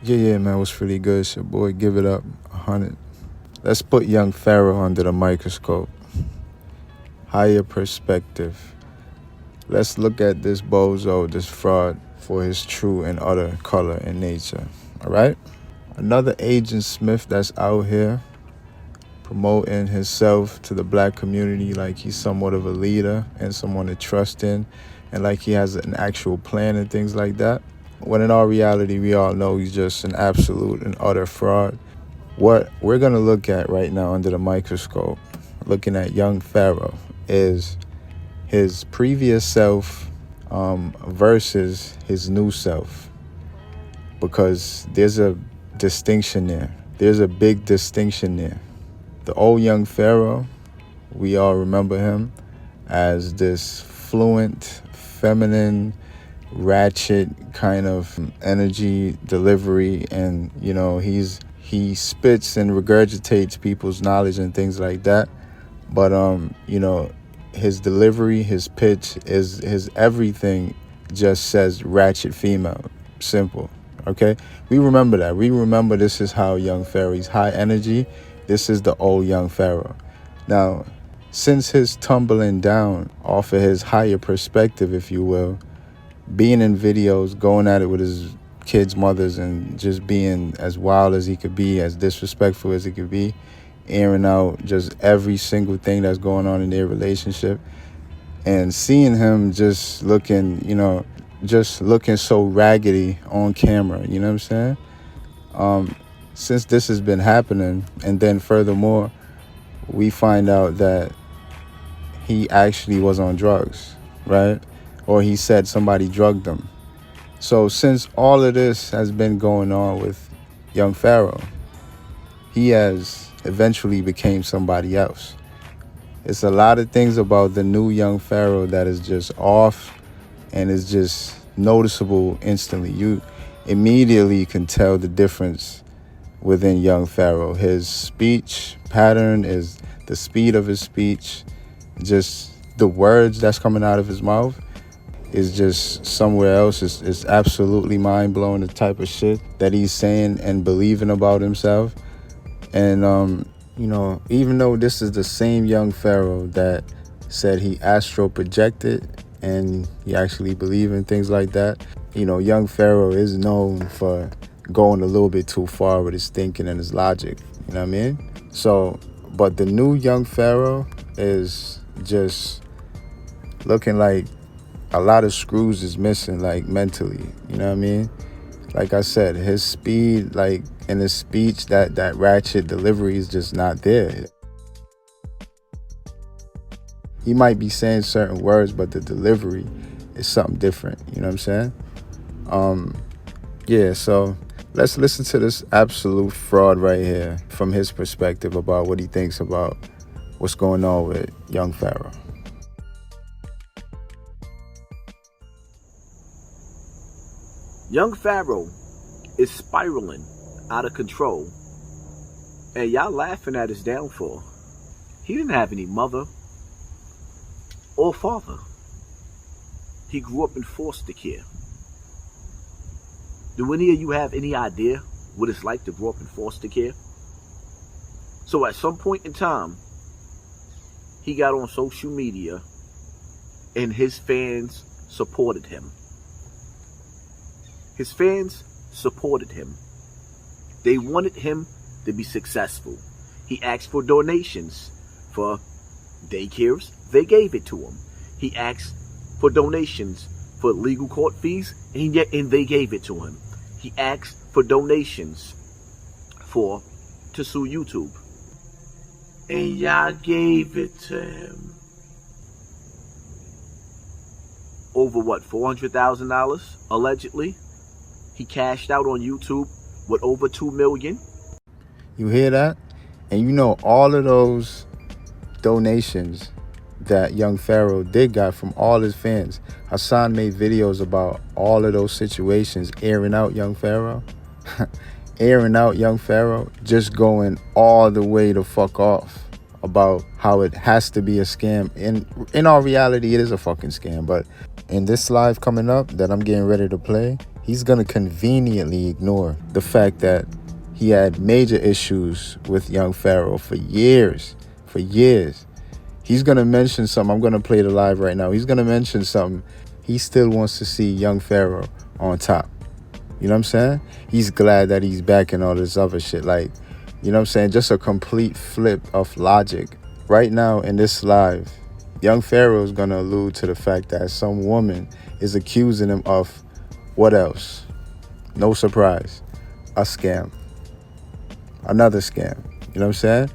Yeah, man, it was really good. It's your boy, give it up 100. Let's put young Pharaoh under the microscope. Higher perspective. Let's look at this bozo, this fraud, for his true and utter color and nature. All right? Another Agent Smith that's out here promoting himself to the black community like he's somewhat of a leader and someone to trust in, and like he has an actual plan and things like that. When in all reality, we all know he's just an absolute and utter fraud. What we're going to look at right now under the microscope, looking at young Pharaoh, is his previous self versus his new self. Because there's a distinction there. There's a big distinction there. The old young Pharaoh, we all remember him as this fluent, feminine, ratchet kind of energy delivery, and he spits and regurgitates people's knowledge and things like that. But his delivery, his pitch, his everything just says ratchet female. Simple. Okay? We remember that. We remember this is how young Pharaoh, he's high energy. This is the old young Pharaoh. Now, since his tumbling down off of his higher perspective, if you will, being in videos, going at it with his kids' mothers, and just being as wild as he could be, as disrespectful as he could be, airing out just every single thing that's going on in their relationship, and seeing him just looking so raggedy on camera, you know what I'm saying? Since this has been happening, and then furthermore, we find out that he actually was on drugs, right? Or he said somebody drugged him. So since all of this has been going on with young Pharaoh, he has eventually became somebody else. It's a lot of things about the new young Pharaoh that is just off and is just noticeable instantly. You immediately can tell the difference within young Pharaoh. His speech pattern is the speed of his speech, just the words that's coming out of his mouth is just somewhere else. It's absolutely mind-blowing, the type of shit that he's saying and believing about himself. And even though this is the same young Pharaoh that said he astral projected and he actually believed in things like that, young Pharaoh is known for going a little bit too far with his thinking and his logic, you know what I mean? So, but the new young Pharaoh is just looking like a lot of screws is missing, like mentally, you know what I mean? Like I said, his speed, like in his speech, that ratchet delivery is just not there. He might be saying certain words, but the delivery is something different, you know what I'm saying? So let's listen to this absolute fraud right here from his perspective about what he thinks about what's going on with young Pharaoh. Young Pharaoh is spiraling out of control, and y'all laughing at his downfall. He didn't have any mother or father. He grew up in foster care. Do any of you have any idea what it's like to grow up in foster care? So at some point in time, he got on social media and his fans supported him. His fans supported him. They wanted him to be successful. He asked for donations for daycares. They gave it to him. He asked for donations for legal court fees, and they gave it to him. He asked for donations to sue YouTube, and y'all gave it to him. Over what, $400,000 allegedly? He cashed out on YouTube with over $2 million. You hear that? And all of those donations that young Pharaoh did got from all his fans. Hassan made videos about all of those situations, airing out young Pharaoh. Airing out young Pharaoh, just going all the way to fuck off about how it has to be a scam. In all reality, it is a fucking scam. But in this live coming up that I'm getting ready to play, he's going to conveniently ignore the fact that he had major issues with young Pharaoh for years. For years. He's going to mention something. I'm going to play it live right now. He's going to mention something. He still wants to see young Pharaoh on top. You know what I'm saying? He's glad that he's back and all this other shit. Like, you know what I'm saying? Just a complete flip of logic. Right now in this live, young Pharaoh is going to allude to the fact that some woman is accusing him of what else? No surprise. A scam. Another scam. You know what I'm saying?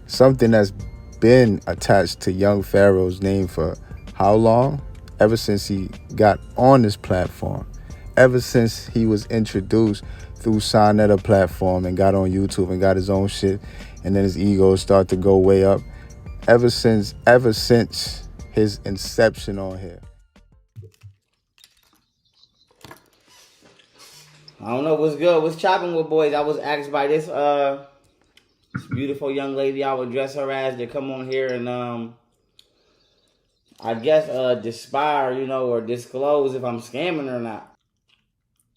Something that's been attached to young Pharaoh's name for how long? Ever since he got on this platform. Ever since he was introduced through Sonetta platform and got on YouTube and got his own shit, and then his ego started to go way up. Ever since his inception on here. I don't know what's good. What's chopping with boys? I was asked by this beautiful young lady I would dress her as to come on here and I guess disspire, or disclose if I'm scamming or not.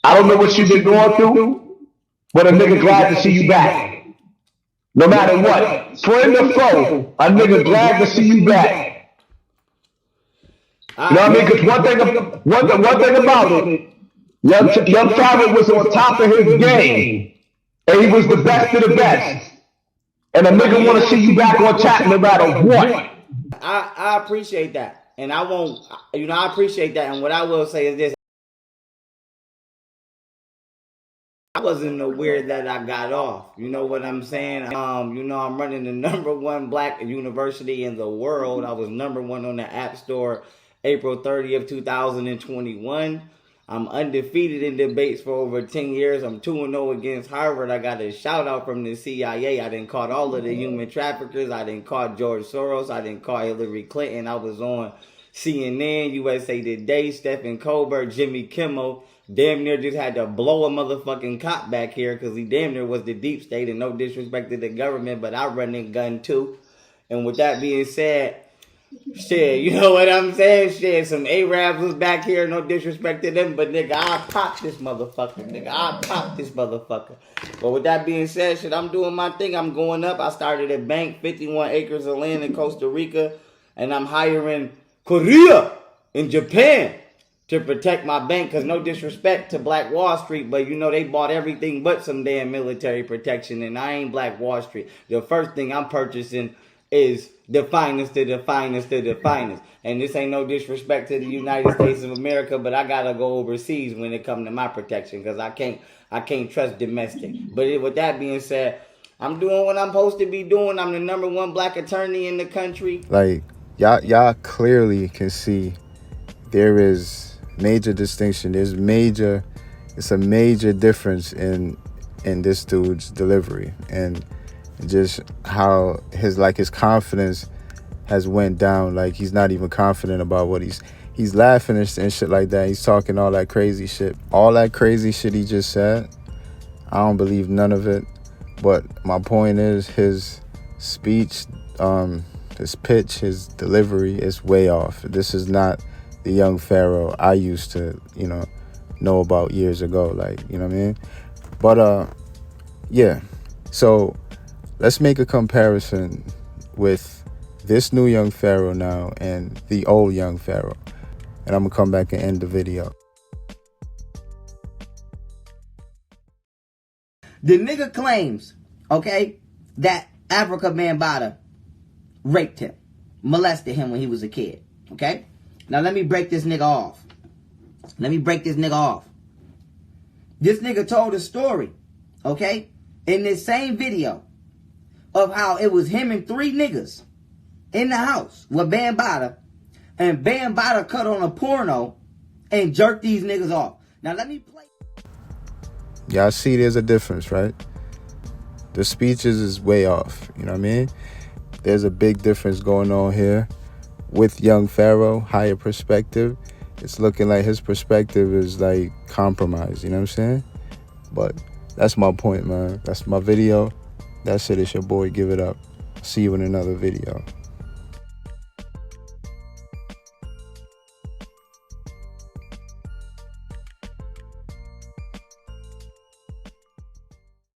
I don't know what you've been going through, but a nigga glad to see you back. No matter what, friend or foe, a nigga glad to see you back. You know what I mean? Because one thing about it, young Pharaoh was on top of his game, and he was the best of the best. And a nigga want to see you back on top no matter what. I appreciate that. And I won't, I appreciate that. And what I will say is this. I wasn't aware that I got off. You know what I'm saying? I'm running the #1 black university in the world. I was #1 on the App Store April 30th, 2021. I'm undefeated in debates for over 10 years. I'm 2-0 against Harvard. I got a shout out from the CIA. I done caught all of the human traffickers. I done caught George Soros. I done caught Hillary Clinton. I was on CNN, USA Today, Stephen Colbert, Jimmy Kimmel. Damn near just had to blow a motherfucking cop back here because he damn near was the deep state, and no disrespect to the government, but I run a gun too. And with that being said, shit, you know what I'm saying? Shit, some Arabs was back here, no disrespect to them, but nigga, I'll pop this motherfucker, But with that being said, shit, I'm doing my thing. I'm going up. I started a bank, 51 acres of land in Costa Rica, and I'm hiring Korea and Japan to protect my bank, because no disrespect to Black Wall Street, but they bought everything but some damn military protection, and I ain't Black Wall Street. The first thing I'm purchasing is the finest of the finest of the finest. And this ain't no disrespect to the United States of America, but I gotta go overseas when it come to my protection, because I can't trust domestic. But with that being said, I'm doing what I'm supposed to be doing. I'm the #1 black attorney in the country. Like, y'all clearly can see there is major distinction. It's a major difference in this dude's delivery and just how his confidence has went down. Like, he's not even confident about what he's laughing and shit like that. He's talking all that crazy shit. All that crazy shit he just said, I don't believe none of it. But my point is, his speech, his pitch, his delivery is way off. This is not the young Pharaoh I used to, know about years ago. Like, you know what I mean? But, yeah. So let's make a comparison with this new young Pharaoh now and the old young Pharaoh. And I'm going to come back and end the video. The nigga claims, that Africa Bambaataa raped him, molested him when he was a kid, Now let me break this nigga off. This nigga told a story, in this same video of how it was him and 3 niggas in the house with Bambaataa, and Bambaataa cut on a porno and jerked these niggas off. Now let me play. Y'all see there's a difference, right? The speeches is way off, you know what I mean? There's a big difference going on here. With young Pharaoh, higher perspective, it's looking like his perspective is like compromised, you know what I'm saying? But that's my point, man. That's my video. That's it. It's your boy. Give it up. See you in another video.